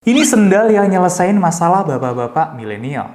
Ini sendal yang nyelesain masalah bapak-bapak milenial.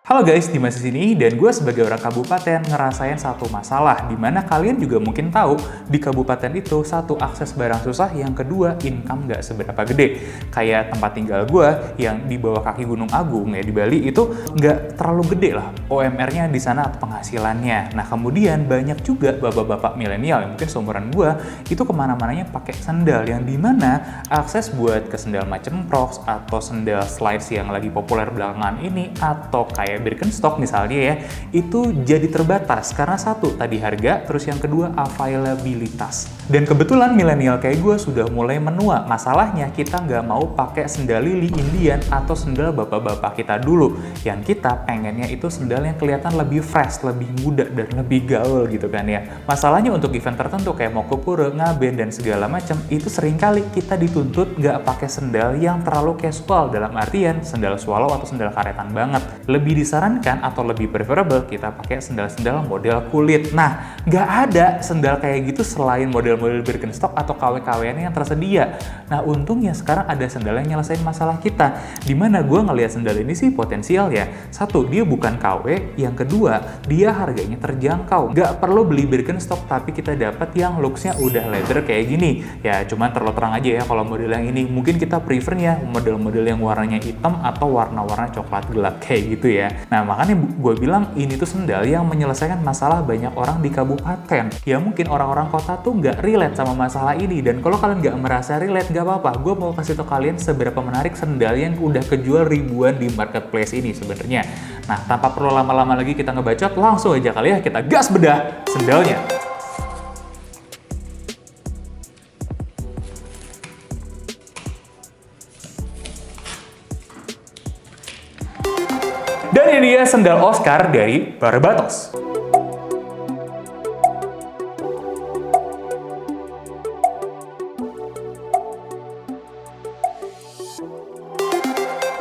Halo guys, Dimas di sini dan gue sebagai orang kabupaten ngerasain satu masalah di mana kalian juga mungkin tahu di kabupaten itu satu akses barang susah, yang kedua income nggak seberapa gede. Kayak tempat tinggal gue yang di bawah kaki Gunung Agung ya di Bali itu nggak terlalu gede lah OMR-nya di sana atau penghasilannya. Nah kemudian banyak juga bapak-bapak milenial yang mungkin seumuran gue itu kemana-mananya pakai sendal yang dimana akses buat ke sendal macam Crocs atau sendal slides yang lagi populer belakangan ini atau kayak Birkenstock misalnya ya, itu jadi terbatas karena satu tadi harga, terus yang kedua availabilitas. Dan kebetulan milenial kayak gue sudah mulai menua. Masalahnya kita nggak mau pakai sendal Lily Indian atau sendal bapak-bapak kita dulu. Yang kita pengennya itu sendal yang kelihatan lebih fresh, lebih muda dan lebih gaul gitu kan ya. Masalahnya untuk event tertentu kayak mau ke pura, ngaben dan segala macam itu seringkali kita dituntut nggak pakai sendal yang terlalu casual, dalam artian sendal swallow atau sendal karetan banget. Lebih disarankan atau lebih preferable kita pakai sendal-sendal model kulit. Nah, nggak ada sendal kayak gitu selain model-model Birkenstock atau KW-KW yang tersedia. Nah, untungnya sekarang ada sendal yang nyelesain masalah kita. Dimana gue ngelihat sendal ini sih potensial ya. Satu, dia bukan KW. Yang kedua, dia harganya terjangkau. Nggak perlu beli Birkenstock, tapi kita dapat yang looks-nya udah leather kayak gini. Ya, cuman terlalu terang aja ya kalau model yang ini. Mungkin kita prefernya model-model yang warnanya hitam atau warna-warna coklat gelap kayak gitu ya. Nah makanya gue bilang ini tuh sendal yang menyelesaikan masalah banyak orang di kabupaten. Ya mungkin orang-orang kota tuh nggak relate sama masalah ini, dan kalau kalian nggak merasa relate nggak apa-apa. Gue mau kasih tau kalian seberapa menarik sendal yang udah kejual ribuan di marketplace ini sebenarnya. Nah tanpa perlu lama-lama lagi kita ngebacot, langsung aja kali ya kita gas bedah sendalnya. Dan ini dia sendal Oscar dari Barbatos.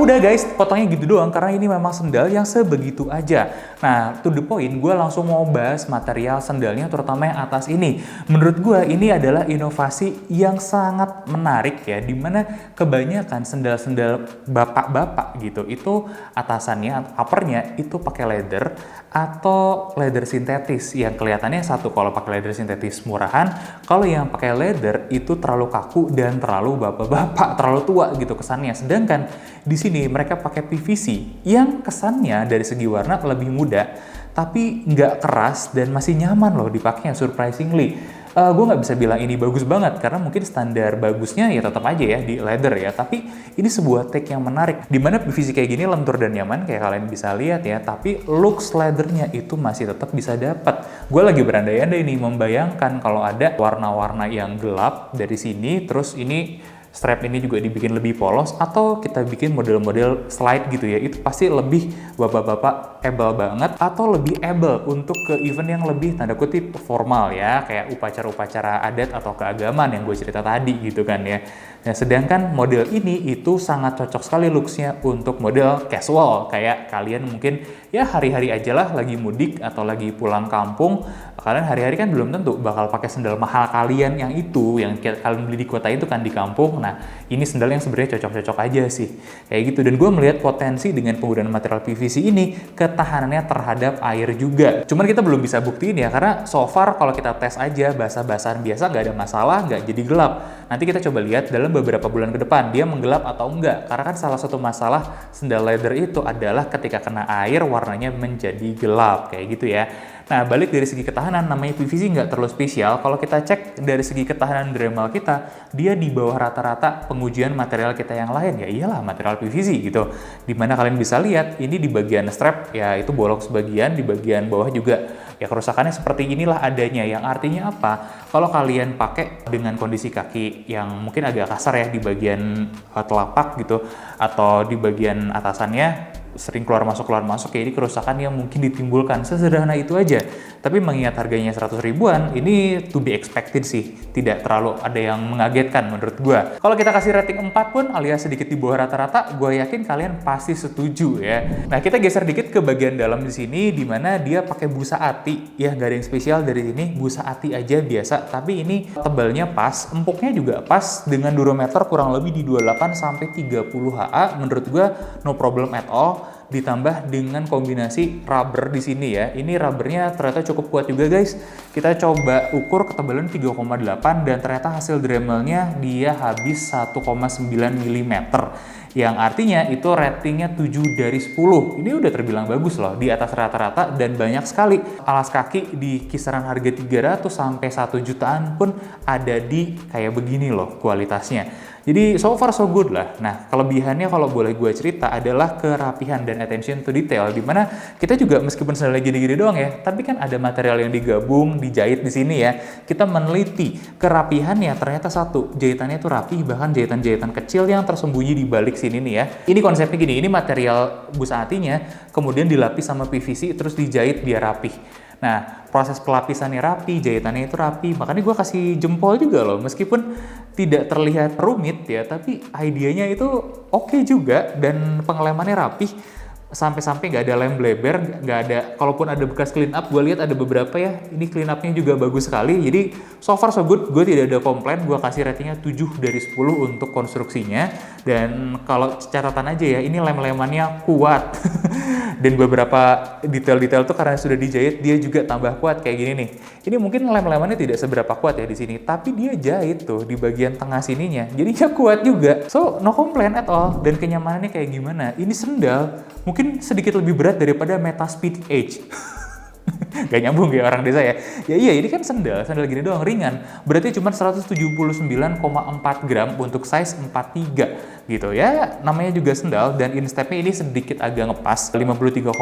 Udah guys, potongnya gitu doang karena ini memang sendal yang sebegitu aja. Nah, to the point, gue langsung mau bahas material sendalnya, terutama yang atas ini. Menurut gue ini adalah inovasi yang sangat menarik ya, dimana kebanyakan sendal-sendal bapak-bapak gitu, itu atasannya, uppernya itu pakai leather atau leather sintetis. Yang kelihatannya satu, kalau pakai leather sintetis murahan, kalau yang pakai leather itu terlalu kaku dan terlalu bapak-bapak, terlalu tua gitu kesannya. Sedangkan di sini mereka pakai PVC yang kesannya dari segi warna lebih muda, tapi nggak keras dan masih nyaman loh dipakainya, surprisingly. Gue nggak bisa bilang ini bagus banget karena mungkin standar bagusnya ya tetap aja ya di leather ya, tapi ini sebuah take yang menarik dimana PVC kayak gini lentur dan nyaman kayak kalian bisa lihat ya, tapi looks leathernya itu masih tetap bisa dapat. Gue lagi berandai-andai nih membayangkan kalau ada warna-warna yang gelap dari sini, terus ini strap ini juga dibikin lebih polos, atau kita bikin model-model slide gitu ya, itu pasti lebih bapak-bapak able banget, atau lebih able untuk ke event yang lebih tanda kutip formal ya, kayak upacara-upacara adat atau keagamaan yang gue cerita tadi gitu kan ya. Nah, sedangkan model ini itu sangat cocok sekali looksnya untuk model casual, kayak kalian mungkin ya hari-hari aja lah lagi mudik atau lagi pulang kampung. Kalian hari-hari kan belum tentu bakal pakai sendal mahal kalian yang itu, yang kalian beli di kota itu kan di kampung. Nah, ini sendal yang sebenarnya cocok-cocok aja sih. Kayak gitu. Dan gue melihat potensi dengan penggunaan material PVC ini, ketahanannya terhadap air juga. Cuman kita belum bisa buktiin ya, karena so far kalau kita tes aja basah-basahan biasa nggak ada masalah, nggak jadi gelap. Nanti kita coba lihat dalam beberapa bulan ke depan, dia menggelap atau enggak. Karena kan salah satu masalah sendal leather itu adalah ketika kena air, warnanya menjadi gelap. Kayak gitu ya. Nah, balik dari segi ketahanan, namanya PVC nggak terlalu spesial. Kalau kita cek dari segi ketahanan Dremel kita, dia di bawah rata-rata pengujian material kita yang lain. Ya iyalah, material PVC gitu. Dimana kalian bisa lihat, ini di bagian strap, ya itu bolong sebagian, di bagian bawah juga. Ya kerusakannya seperti inilah adanya, yang artinya apa? Kalau kalian pakai dengan kondisi kaki yang mungkin agak kasar ya di bagian telapak gitu, atau di bagian atasannya, sering keluar masuk, ya ini kerusakan yang mungkin ditimbulkan. Sesederhana itu aja. Tapi mengingat harganya 100 ribuan, ini to be expected sih. Tidak terlalu ada yang mengagetkan menurut gue. Kalau kita kasih rating 4 pun alias sedikit di bawah rata-rata, gue yakin kalian pasti setuju ya. Nah, kita geser dikit ke bagian dalam di sini, di mana dia pakai busa ati. Ya, nggak ada yang spesial dari sini, busa ati aja biasa. Tapi ini tebalnya pas, empuknya juga pas dengan durometer kurang lebih di 28 sampai 30 HA. Menurut gue no problem at all. Ditambah dengan kombinasi rubber di sini ya. Ini rubbernya ternyata cukup kuat juga guys. Kita coba ukur ketebalan 3,8 dan ternyata hasil Dremelnya dia habis 1,9 mm. Yang artinya itu ratingnya 7 dari 10. Ini udah terbilang bagus loh, di atas rata-rata dan banyak sekali. Alas kaki di kisaran harga 300 sampai 1 jutaan pun ada di kayak begini loh kualitasnya. Jadi so far so good lah. Nah, kelebihannya kalau boleh gue cerita adalah kerapihan dan attention to detail, dimana kita juga meskipun sendalnya gini-gini doang ya, tapi kan ada material yang digabung, dijahit di sini ya. Kita meneliti kerapihannya, ternyata satu, jahitannya itu rapi, bahkan jahitan-jahitan kecil yang tersembunyi di balik sini nih ya. Ini konsepnya gini, ini material busa atinya, kemudian dilapis sama PVC, terus dijahit biar rapih. Nah, proses pelapisannya rapi, jahitannya itu rapi, makanya gue kasih jempol juga loh, meskipun tidak terlihat rumit ya, tapi idenya itu oke juga, dan pengelemannya rapi, sampai-sampai nggak ada lem bleber, nggak ada, kalaupun ada bekas clean up, gue lihat ada beberapa ya, ini clean up-nya juga bagus sekali, jadi so far so good, gue tidak ada komplain, gue kasih ratingnya 7 dari 10 untuk konstruksinya, dan kalau catatan aja ya, ini lem-lemannya kuat, dan beberapa detail-detail tuh karena sudah dijahit, dia juga tambah kuat kayak gini nih. Ini mungkin lem-lemannya tidak seberapa kuat ya di sini, tapi dia jahit tuh di bagian tengah sininya, jadinya kuat juga. So, no complaint at all. Dan kenyamanannya kayak gimana? Ini sendal mungkin sedikit lebih berat daripada Metaspeed Edge. Gak nyambung ya orang desa ya. Ya iya, ini kan sendal gini doang, ringan. Berarti cuma 179,4 gram untuk size 43 gitu ya. Namanya juga sendal dan instepnya ini sedikit agak ngepas, 53,5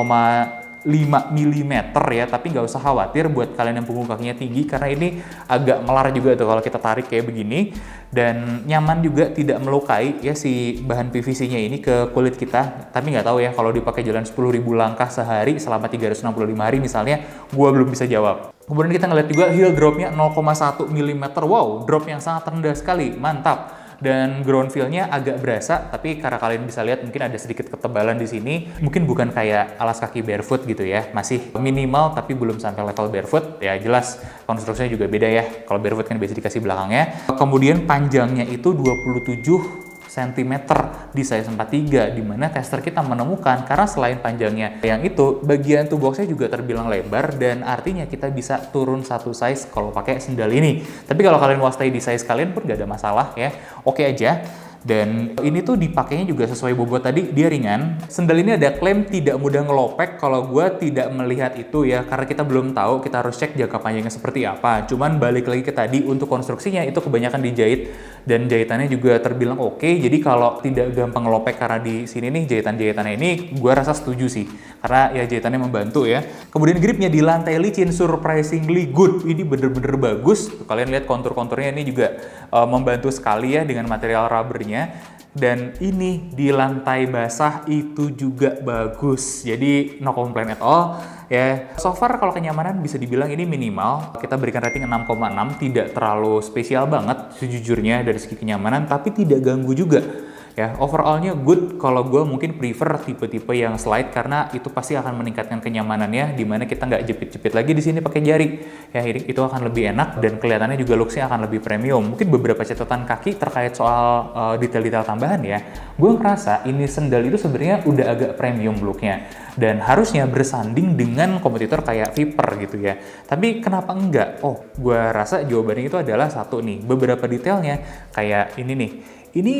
mm ya, tapi nggak usah khawatir buat kalian yang punggung kakinya tinggi karena ini agak melar juga tuh kalau kita tarik kayak begini, dan nyaman juga, tidak melukai ya si bahan PVC-nya ini ke kulit kita. Tapi nggak tahu ya kalau dipakai jalan 10.000 langkah sehari selama 365 hari misalnya, gua belum bisa jawab. Kemudian kita ngeliat juga heel dropnya 0,1 mm, wow, drop yang sangat rendah sekali, mantap. Dan ground feel-nya agak berasa, tapi karena kalian bisa lihat mungkin ada sedikit ketebalan di sini. Mungkin bukan kayak alas kaki barefoot gitu ya, masih minimal tapi belum sampai level barefoot. Ya jelas konstruksinya juga beda ya. Kalau barefoot kan biasa dikasih belakangnya. Kemudian panjangnya itu 27 cm di size 43, di mana tester kita menemukan karena selain panjangnya yang itu, bagian toe box-nya juga terbilang lebar dan artinya kita bisa turun satu size kalau pakai sendal ini. Tapi kalau kalian mau stay di size kalian pun gak ada masalah ya, oke aja. Dan ini tuh dipakainya juga sesuai bobot tadi, dia ringan. Sendal ini ada klaim tidak mudah ngelopek, kalau gue tidak melihat itu ya, karena kita belum tahu, kita harus cek jangka panjangnya seperti apa. Cuman balik lagi ke tadi, untuk konstruksinya itu kebanyakan dijahit, dan jahitannya juga terbilang oke. Jadi kalau tidak gampang ngelopek karena di sini nih jahitan-jahitannya ini, gue rasa setuju sih. Karena ya jahitannya membantu ya. Kemudian gripnya di lantai licin surprisingly good. Ini bener-bener bagus. Kalian lihat kontur-konturnya ini juga membantu sekali ya dengan material rubbernya. Dan ini di lantai basah itu juga bagus. Jadi no complaint at all. Ya, so far kalau kenyamanan bisa dibilang ini minimal. Kita berikan rating 6,6, tidak terlalu spesial banget sejujurnya dari segi kenyamanan, tapi tidak ganggu juga. Ya, overallnya good. Kalau gue mungkin prefer tipe-tipe yang slide karena itu pasti akan meningkatkan kenyamanannya, dimana kita nggak jepit-jepit lagi di sini pakai jari. Ya, itu akan lebih enak dan kelihatannya juga looks-nya akan lebih premium. Mungkin beberapa catatan kaki terkait soal detail-detail tambahan ya. Gue ngerasa ini sendal itu sebenarnya udah agak premium look-nya dan harusnya bersanding dengan kompetitor kayak Viper gitu ya. Tapi kenapa enggak? Oh, gue rasa jawabannya itu adalah satu nih, beberapa detailnya kayak ini nih. Ini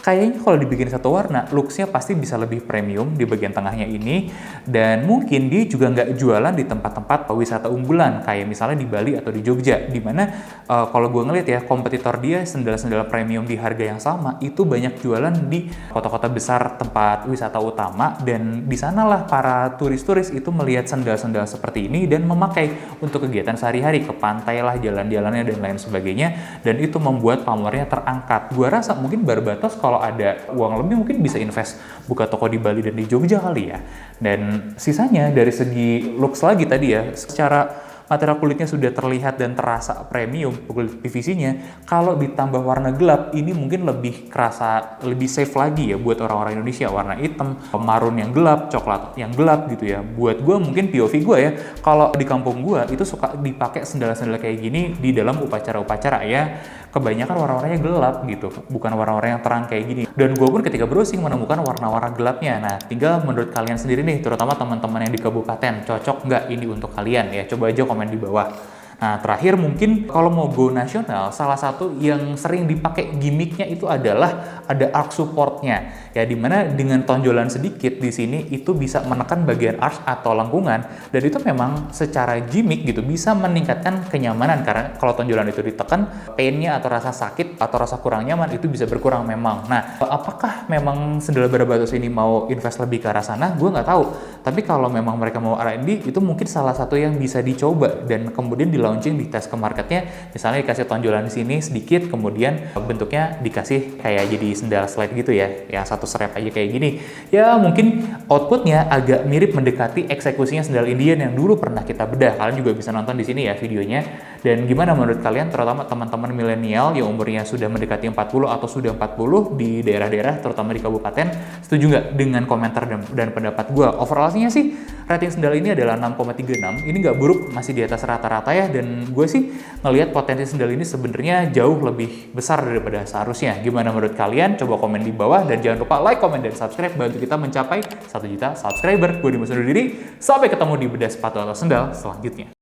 kayaknya kalau dibikin satu warna, looks-nya pasti bisa lebih premium di bagian tengahnya ini. Dan mungkin dia juga nggak jualan di tempat-tempat wisata unggulan, kayak misalnya di Bali atau di Jogja. Dimana kalau gue ngeliat ya, kompetitor dia sendal-sendal premium di harga yang sama, itu banyak jualan di kota-kota besar tempat wisata utama. Dan di sanalah para turis-turis itu melihat sendal-sendal seperti ini dan memakai untuk kegiatan sehari-hari, ke pantai lah, jalan-jalannya, dan lain sebagainya. Dan itu membuat pamornya terangkat. Gue rasa mungkin mungkin Barbatos kalau ada uang lebih mungkin bisa invest buka toko di Bali dan di Jogja kali ya. Dan sisanya dari segi looks lagi tadi ya, secara material kulitnya sudah terlihat dan terasa premium kulit PVC-nya. Kalau ditambah warna gelap, ini mungkin lebih kerasa, lebih safe lagi ya buat orang-orang Indonesia. Warna hitam, marun yang gelap, coklat yang gelap gitu ya. Buat gue mungkin POV gue ya, kalau di kampung gue itu suka dipakai sendal-sendal kayak gini di dalam upacara-upacara ya. Kebanyakan warna-warnanya gelap gitu, bukan warna-warna yang terang kayak gini. Dan gue pun ketika browsing menemukan warna-warna gelapnya. Nah, tinggal menurut kalian sendiri nih, terutama teman-teman yang di kabupaten, cocok nggak ini untuk kalian ya? Coba aja komen di bawah. Nah, terakhir mungkin kalau mau go nasional, salah satu yang sering dipakai gimmicknya itu adalah ada arch supportnya. Ya, dimana dengan tonjolan sedikit di sini itu bisa menekan bagian arch atau lengkungan, dan itu memang secara gimmick gitu bisa meningkatkan kenyamanan, karena kalau tonjolan itu ditekan, pain-nya atau rasa sakit atau rasa kurang nyaman itu bisa berkurang memang. Nah, apakah memang sendal Barbatos ini mau invest lebih ke arah sana? Gue nggak tahu. Tapi kalau memang mereka mau R&D, itu mungkin salah satu yang bisa dicoba dan kemudian di launching, di tes ke marketnya. Misalnya dikasih tonjolan di sini sedikit, kemudian bentuknya dikasih kayak jadi sendal slide gitu ya, yang satu strap aja kayak gini. Ya mungkin outputnya agak mirip mendekati eksekusinya sendal Indian yang dulu pernah kita bedah. Kalian juga bisa nonton di sini ya videonya. Dan gimana menurut kalian, terutama teman-teman milenial yang umurnya sudah mendekati 40 atau sudah 40 di daerah-daerah, terutama di kabupaten, setuju nggak dengan komentar dan pendapat gue? Overallnya sih, rating sendal ini adalah 6,36. Ini nggak buruk, masih di atas rata-rata ya. Dan gue sih ngelihat potensi sendal ini sebenarnya jauh lebih besar daripada seharusnya. Gimana menurut kalian? Coba komen di bawah. Dan jangan lupa like, komen, dan subscribe. Bantu kita mencapai 1 juta subscriber. Gue Dimas undur diri. Sampai ketemu di bedah sepatu atau sendal selanjutnya.